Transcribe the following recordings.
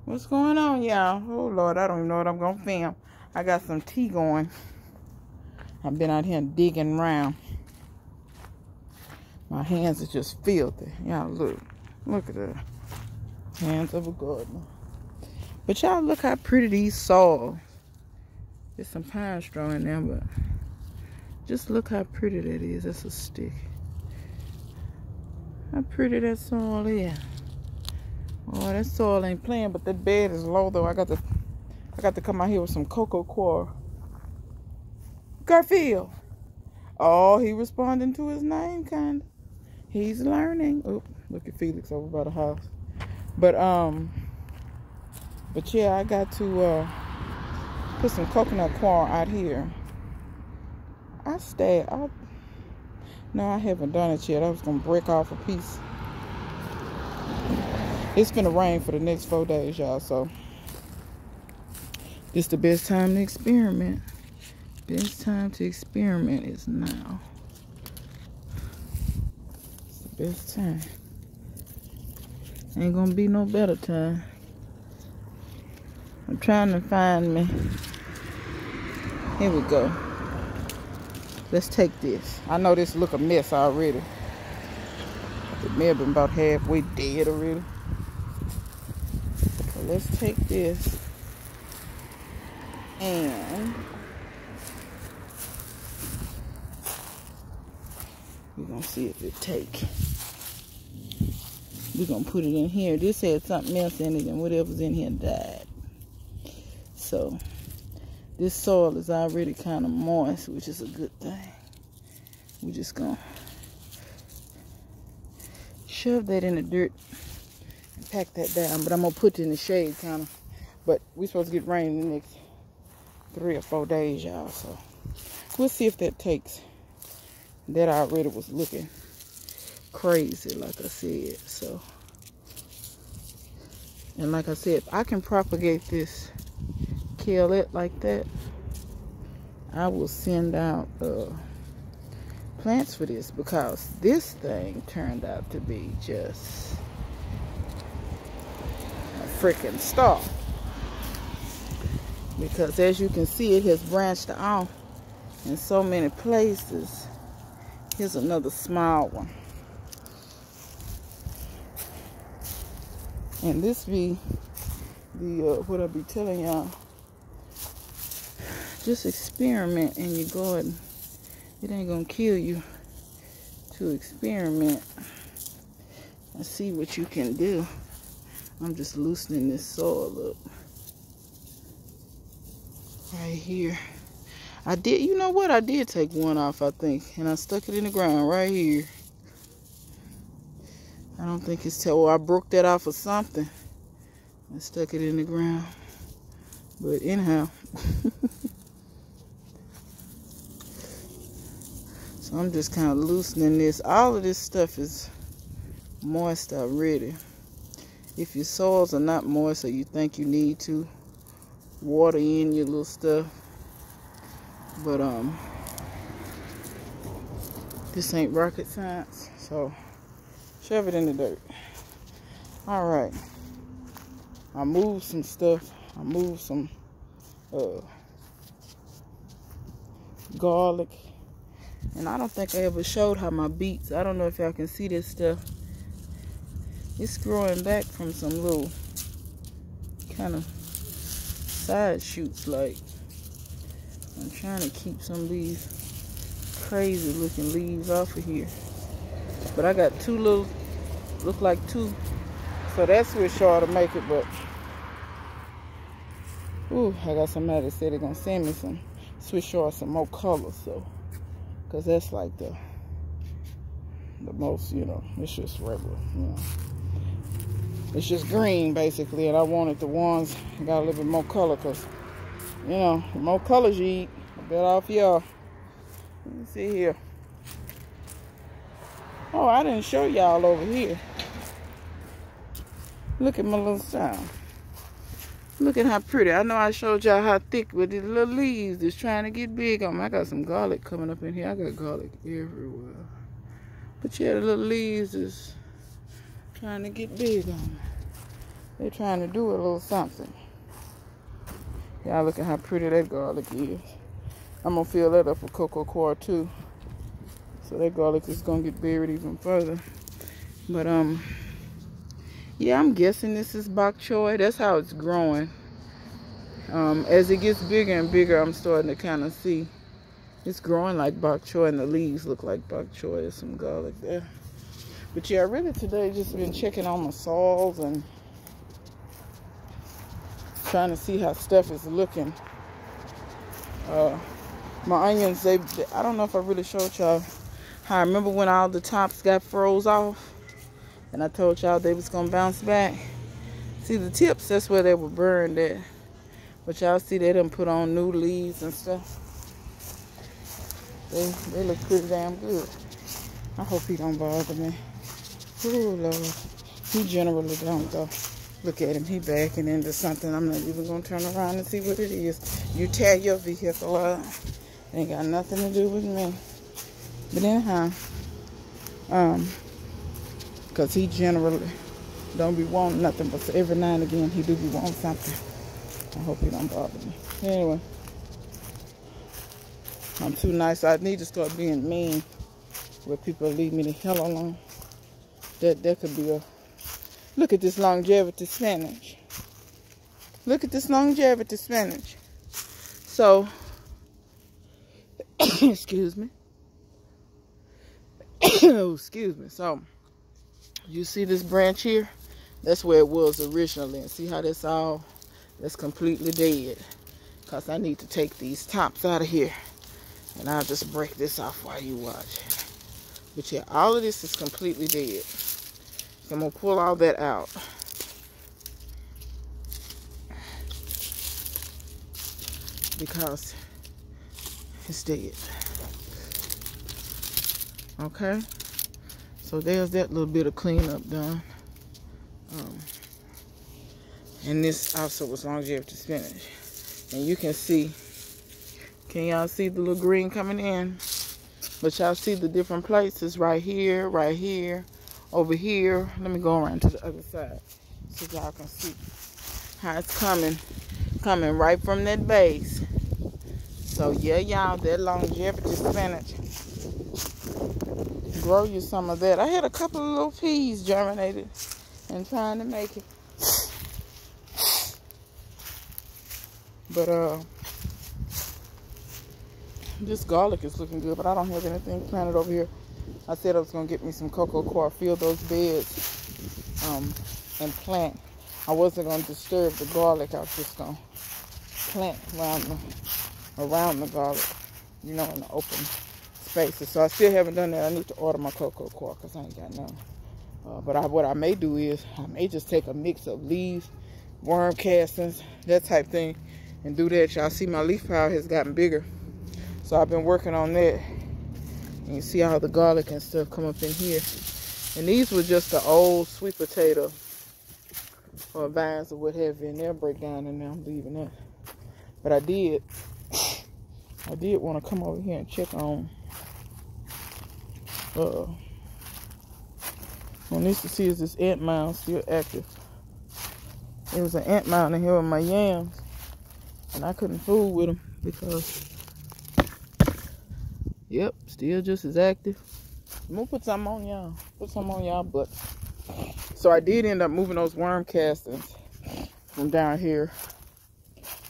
What's going on, y'all? Oh, Lord, I don't even know what I'm going to film. I got some tea going. I've been out here digging around. My hands are just filthy. Y'all, look. Look at that. Hands of a gardener. But y'all, look how pretty these soil. There's some pine straw in there, but just look how pretty that is. That's a stick. How pretty that soil is. Oh, that soil ain't playing, but that bed is low though. I got to come out here with some cocoa coir. Garfield. Oh, he responding to his name, kinda. He's learning. Oh, look at Felix over by the house. But yeah, I got to put some coconut coir out here. No, I haven't done it yet. I was gonna break off a piece. It's gonna rain for the next 4 days, y'all, so this the best time to experiment. Best time to experiment is now. It's the best time. Ain't gonna be no better time. I'm trying to find me. Here we go. Let's take this. I know this look a mess already. It may have been about halfway dead already. So let's take this and we're gonna see if it take. We're gonna put it in here. This had something else in it and whatever's in here died. So this soil is already kind of moist, which is a good thing. We're just gonna shove that in the dirt and pack that down. But I'm gonna put it in the shade kind of. But we're supposed to get rain in the next 3 or 4 days, y'all. So we'll see if that takes. That already was looking crazy, like I said. So, and like I said, if I can propagate this, kill it like that, I will send out plants for this, because this thing turned out to be just a freaking star. Because as you can see, it has branched off in so many places. Here's another small one. And this be the what I be telling y'all. Just experiment in your garden. It ain't gonna kill you to experiment and see what you can do. I'm just loosening this soil up right here. I did, you know what? I did take one off, I think, and I stuck it in the ground right here. I don't think it's I broke that off of something. I stuck it in the ground. But anyhow. So I'm just kind of loosening this. All of this stuff is moist already. If your soils are not moist or you think you need to, water in your little stuff. But this ain't rocket science. So shove it in the dirt. All right. I moved some stuff. I moved some garlic. And I don't think I ever showed how my beets, I don't know if y'all can see this stuff. It's growing back from some little kind of side shoots. Like, I'm trying to keep some of these crazy looking leaves off of here. But I got two little, look like two. So that's Swiss chard to make it, but ooh, I got somebody that said they're gonna send me some Swiss chard, some more colors, so because that's like the most, you know, it's just regular, you know. It's just green basically, and I wanted the ones that got a little bit more color, because, you know, the more colors you eat, the better off y'all. Let me see here. Oh, I didn't show y'all over here. Look at my little sound. Look at how pretty. I know I showed y'all how thick with these little leaves that's trying to get big on me. I got some garlic coming up in here. I got garlic everywhere. But yeah, the little leaves is trying to get big on me. They're trying to do a little something. Y'all look at how pretty that garlic is. I'm gonna fill that up with cocoa coir too. So that garlic is gonna get buried even further. But yeah, I'm guessing this is bok choy. That's how it's growing. As it gets bigger and bigger, I'm starting to kind of see it's growing like bok choy, and the leaves look like bok choy. There's some garlic there. But yeah, really today just been checking on my soils and trying to see how stuff is looking. My onions, I don't know if I really showed y'all how I remember when all the tops got froze off and I told y'all they was gonna bounce back. See the tips, that's where they were burned at. But y'all see they done put on new leaves and stuff. They look pretty damn good. I hope he don't bother me. Oh Lord. He generally don't though. Look at him, he backing into something. I'm not even gonna turn around and see what it is. You tear your vehicle up. Ain't got nothing to do with me. But anyhow, cause he generally don't be wanting nothing, but every now and again he do be wanting something. I hope he don't bother me. Anyway, I'm too nice. I need to start being mean where people leave me the hell alone. That could be a... Look at this longevity spinach. Look at this longevity spinach. So, excuse me. Oh, excuse me. So, you see this branch here? That's where it was originally. And see how that's completely dead. Because I need to take these tops out of here. And I'll just break this off while you watch. But yeah, all of this is completely dead. So I'm going to pull all that out. Because it's dead. Okay? So there's that little bit of cleanup done. And this also was longevity spinach. And you can see, can y'all see the little green coming in? But y'all see the different places right here, over here. Let me go around to the other side so y'all can see how it's coming right from that base. So yeah, y'all, that longevity spinach, grow you some of that. I had a couple of little peas germinated and trying to make it. But this garlic is looking good, but I don't have anything planted over here. I said I was gonna get me some cocoa coir, fill those beds, and plant. I wasn't gonna disturb the garlic. I was just gonna plant around the garlic, you know, in the open spaces. So I still haven't done that. I need to order my cocoa coir because I ain't got none. But what I may do is I may just take a mix of leaves, worm castings, that type thing, and do that. Y'all see my leaf pile has gotten bigger. So I've been working on that. And you see how the garlic and stuff come up in here. And these were just the old sweet potato or vines or what have you. And they'll break down and I'm leaving that. But I did want to come over here and check on on this to see is this ant mound still active. There was an ant mound in here with my yams. And I couldn't fool with them because, yep, still just as active. I'm gonna put something on y'all. Put something on y'all butt. So I did end up moving those worm castings from down here.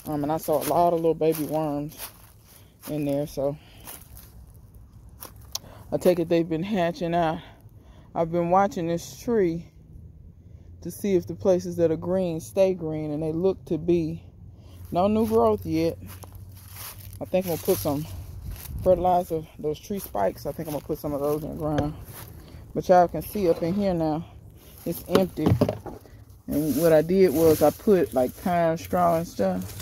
And I saw a lot of little baby worms in there. So I take it they've been hatching out. I've been watching this tree to see if the places that are green stay green. And they look to be no new growth yet. I think I'm gonna put some fertilizer, those tree spikes. I think I'm gonna put some of those in the ground. But y'all can see up in here now, it's empty. And what I did was I put like pine straw and stuff.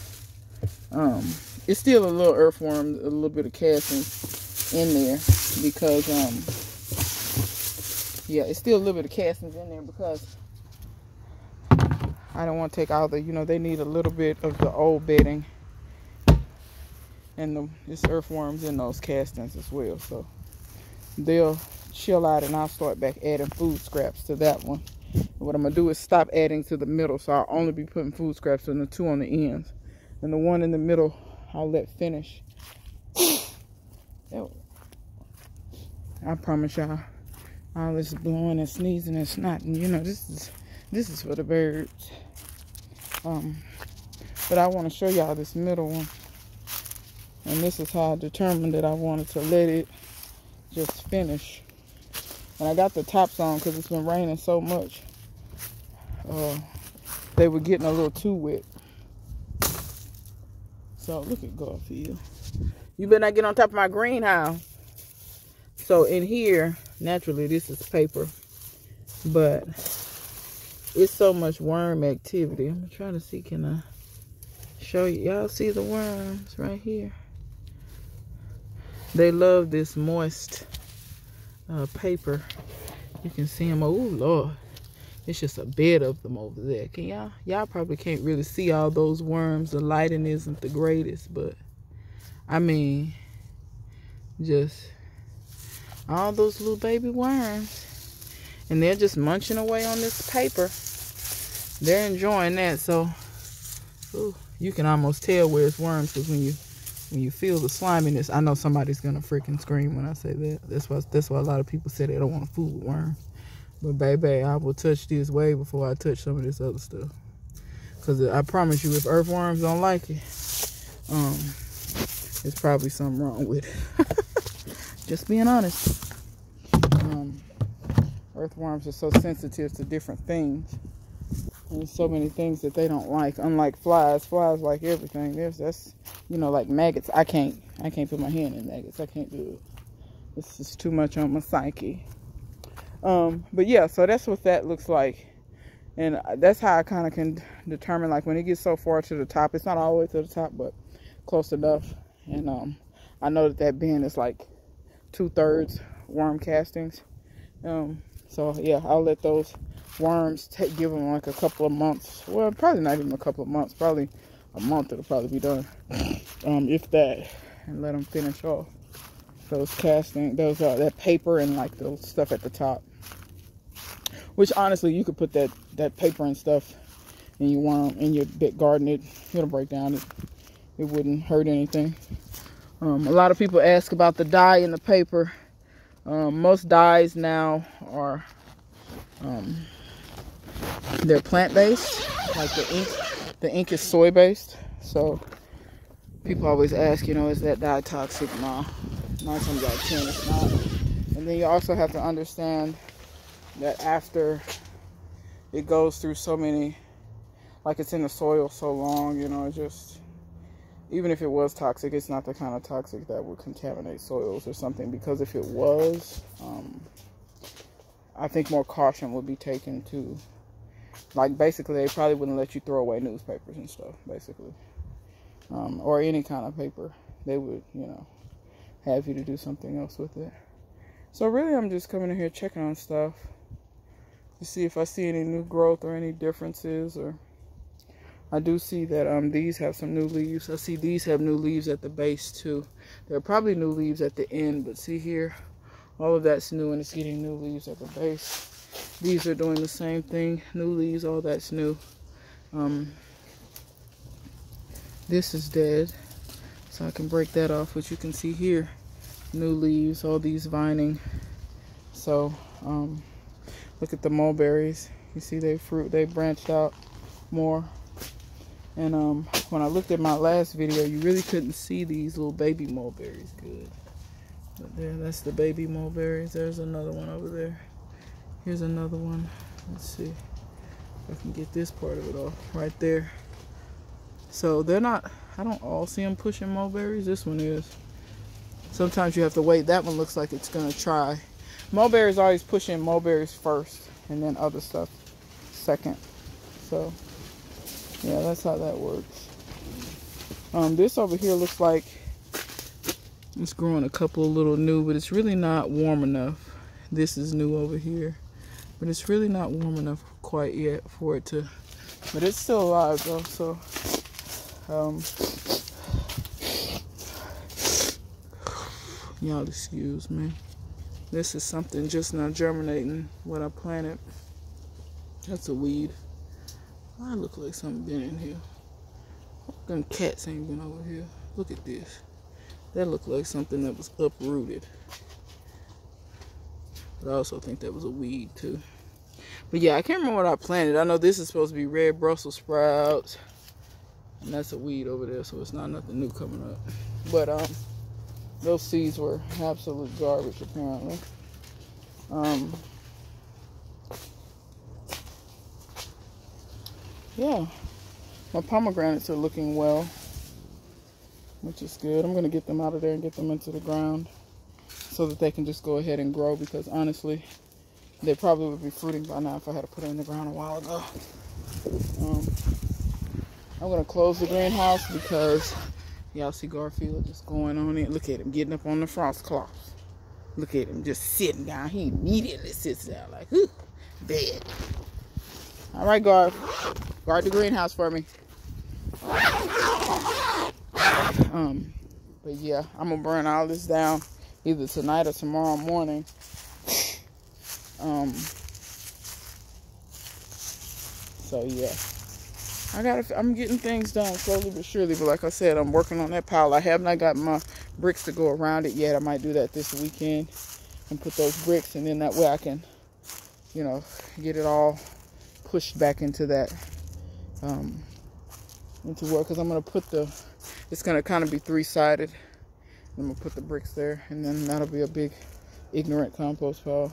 It's still a little earthworm, a little bit of castings in there because yeah, it's still a little bit of castings in there because I don't want to take all the, you know, they need a little bit of the old bedding and this earthworms in those castings as well. So they'll chill out and I'll start back adding food scraps to that one. What I'm gonna do is stop adding to the middle, so I'll only be putting food scraps in the 2 on the ends, and the 1 in the middle I'll let finish. I promise y'all, all this blowing and sneezing and snotting, you know, this is for the birds. But I want to show y'all this middle one, and this is how I determined that I wanted to let it just finish. And I got the tops on because it's been raining so much. They were getting a little too wet. So look at Garfield. You better not get on top of my greenhouse. So in here, naturally this is paper, but it's so much worm activity. I'm trying to see, can I show you? Y'all see the worms right here? They love this moist paper. You can see them. Oh Lord, it's just a bed of them over there. Can y'all probably can't really see all those worms. The lighting isn't the greatest, but I mean, just all those little baby worms, and they're just munching away on this paper. They're enjoying that. So ooh, you can almost tell where it's worms, because when you feel the sliminess, I know somebody's gonna freaking scream when I say that. That's why a lot of people say they don't want to fool with worms. But baby, I will touch this way before I touch some of this other stuff, because I promise you, if earthworms don't like it, there's probably something wrong with it. Just being honest. Earthworms are so sensitive to different things. And there's so many things that they don't like. Unlike flies. Flies like everything. That's, you know, like maggots. I can't put my hand in maggots. I can't do it. This is too much on my psyche. But yeah, so that's what that looks like. And that's how I kind of can determine, like, when it gets so far to the top. It's not all the way to the top, but close enough. And I know that bin is like 2/3 worm castings. So yeah, I'll let those worms give them like a couple of months. Well, probably not even a couple of months. Probably a month it'll probably be done, if that. And let them finish off those casting, that paper and like those stuff at the top. Which honestly, you could put that paper and stuff in your worm in your big garden. It'll break down. It wouldn't hurt anything. A lot of people ask about the dye in the paper. Most dyes now are they're plant-based, like the ink is soy-based. So people always ask, you know, is that dye toxic? No, 9 times out of 10 it's not. And then you also have to understand that after it goes through so many, like it's in the soil so long, you know, it just, even if it was toxic, it's not the kind of toxic that would contaminate soils or something. Because if it was, I think more caution would be taken to, like, basically they probably wouldn't let you throw away newspapers and stuff, basically, or any kind of paper. They would, you know, have you to do something else with it. So really, I'm just coming in here checking on stuff to see if I see any new growth or any differences. Or I do see that these have some new leaves. I see these have new leaves at the base too. There are probably new leaves at the end, but see here, all of that's new and it's getting new leaves at the base. These are doing the same thing, new leaves, all that's new. This is dead, so I can break that off, which you can see here, new leaves, all these vining. So look at the mulberries. You see they branched out more. And when I looked at my last video, you really couldn't see these little baby mulberries good. But there, that's the baby mulberries. There's another one over there. Here's another one. Let's see if I can get this part of it off right there. So they're not, I don't all see them pushing mulberries. This one is. Sometimes you have to wait. That one looks like it's gonna try. Mulberries always push in mulberries first and then other stuff second. So yeah, that's how that works. This over here looks like it's growing a couple of little new, but it's really not warm enough. This is new over here, but it's really not warm enough quite yet for it to, but it's still alive though. So y'all excuse me. This is something just now germinating what I planted. That's a weed. I look like something been in here. Them cats ain't been over here. Look at this. That looked like something that was uprooted. But I also think that was a weed too. But yeah, I can't remember what I planted. I know this is supposed to be red Brussels sprouts. And that's a weed over there, so it's not nothing new coming up. But those seeds were absolute garbage apparently. Yeah. My pomegranates are looking well, which is good. I'm going to get them out of there and get them into the ground so that they can just go ahead and grow, because honestly, they probably would be fruiting by now if I had to put it in the ground a while ago. I'm going to close the greenhouse because y'all see Garfield just going on in. Look at him getting up on the frost cloth. Look at him just sitting down. He immediately sits down like, whew, bed. All right, guard the greenhouse for me. But yeah, I'm gonna burn all this down either tonight or tomorrow morning. So yeah, I'm getting things done slowly but surely. But like I said, I'm working on that pile. I have not got my bricks to go around it yet. I might do that this weekend and put those bricks, and then that way I can, you know, get it all pushed back into that, into work. Because I'm gonna put it's gonna kind of be 3-sided. I'm gonna put the bricks there, and then that'll be a big ignorant compost pile.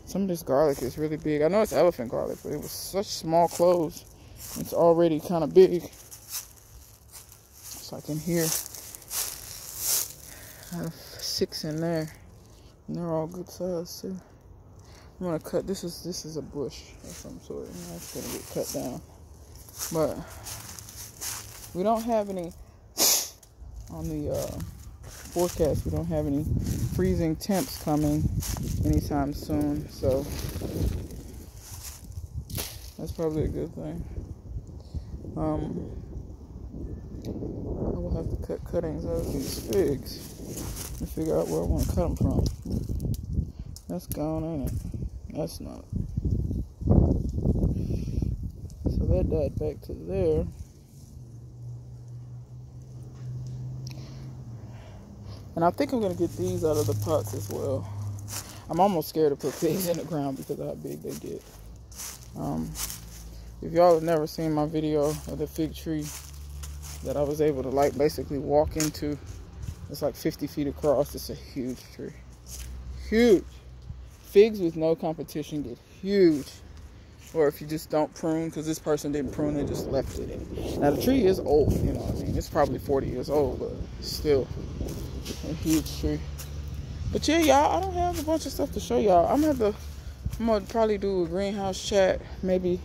Some of this garlic is really big. I know it's elephant garlic, but it was such small cloves. It's already kind of big. So I can hear I have 6 in there, and they're all good size too. I'm gonna cut. This is a bush of some sort, and that's gonna get cut down. But we don't have any on the forecast. We don't have any freezing temps coming anytime soon, so that's probably a good thing. I will have to cut cuttings out of these figs and figure out where I want to cut them from. That's gone, ain't it? That's not. So that died back to there. And I think I'm going to get these out of the pots as well. I'm almost scared to put figs in the ground because of how big they get. If y'all have never seen my video of the fig tree that I was able to like basically walk into, it's like 50 feet across. It's a huge tree. Huge. Figs with no competition get huge. Or if you just don't prune, because this person didn't prune, they just left it in. Now the tree is old, you know what I mean? It's probably 40 years old, but still a huge tree. But yeah, y'all, I don't have a bunch of stuff to show y'all. I'm gonna probably do a greenhouse chat maybe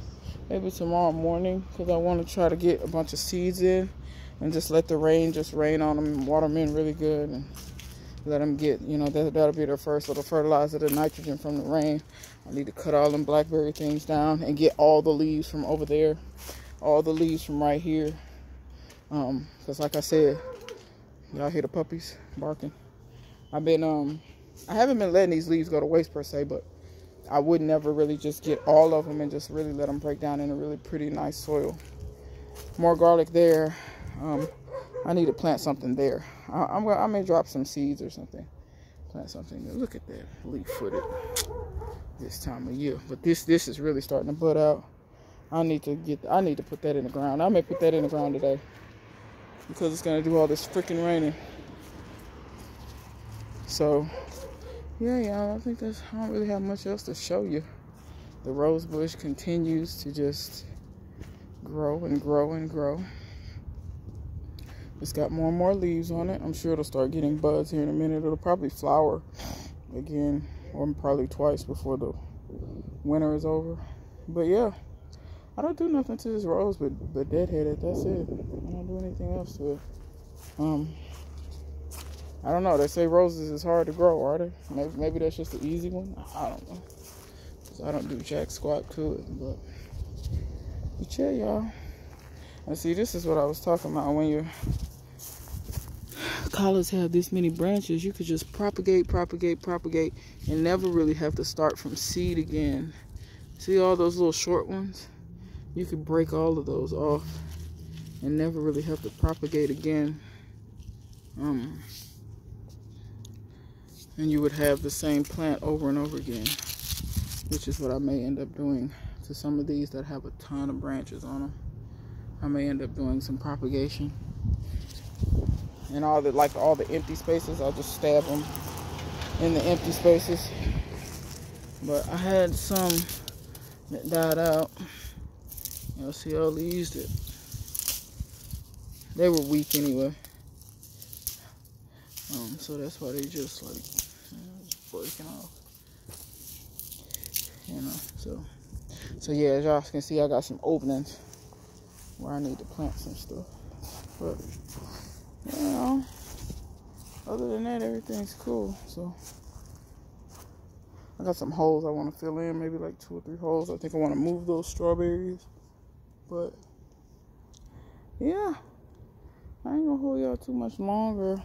tomorrow morning, because I want to try to get a bunch of seeds in and just let the rain rain on them and water them in really good, and let them get, you know, that'll be their first little fertilizer, the nitrogen from the rain. I need to cut all them blackberry things down and get all the leaves from over there, all the leaves from right here. Because like I said, y'all hear the puppies barking. I haven't been letting these leaves go to waste per se, but I would never really just get all of them and just really let them break down in a really pretty nice soil. More garlic there. I need to plant something there. I may drop some seeds or something. Plant something there. Look at that leaf-footed this time of year. But this is really starting to bud out. I need to put that in the ground. I may put that in the ground today because it's gonna do all this freaking raining. So yeah, y'all, I don't really have much else to show you. The rose bush continues to just grow and grow and grow. It's got more and more leaves on it. I'm sure it'll start getting buds here in a minute. It'll probably flower again, or probably twice before the winter is over. But yeah, I don't do nothing to this rose but deadhead it. That's it. I don't do anything else to it. I don't know. They say roses is hard to grow, are they? Maybe that's just the easy one. I don't know. 'Cause I don't do jack squat to it. But yeah, y'all. And see, this is what I was talking about when you're collards have this many branches, you could just propagate, and never really have to start from seed again. See all those little short ones? You could break all of those off and never really have to propagate again. And you would have the same plant over and over again, which is what I may end up doing to some of these that have a ton of branches on them. I may end up doing some propagation. And all the empty spaces, I'll just stab them in the empty spaces. But I had some that died out. You'll see all these that they were weak anyway. So that's why they just like just breaking off. You know, so yeah, as y'all can see, I got some openings where I need to plant some stuff. But you know, other than that, everything's cool. So I got some holes I want to fill in, maybe like 2 or 3 holes. I think I want to move those strawberries. But yeah, I ain't gonna hold y'all too much longer.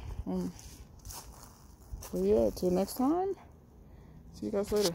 But yeah, till next time. See you guys later.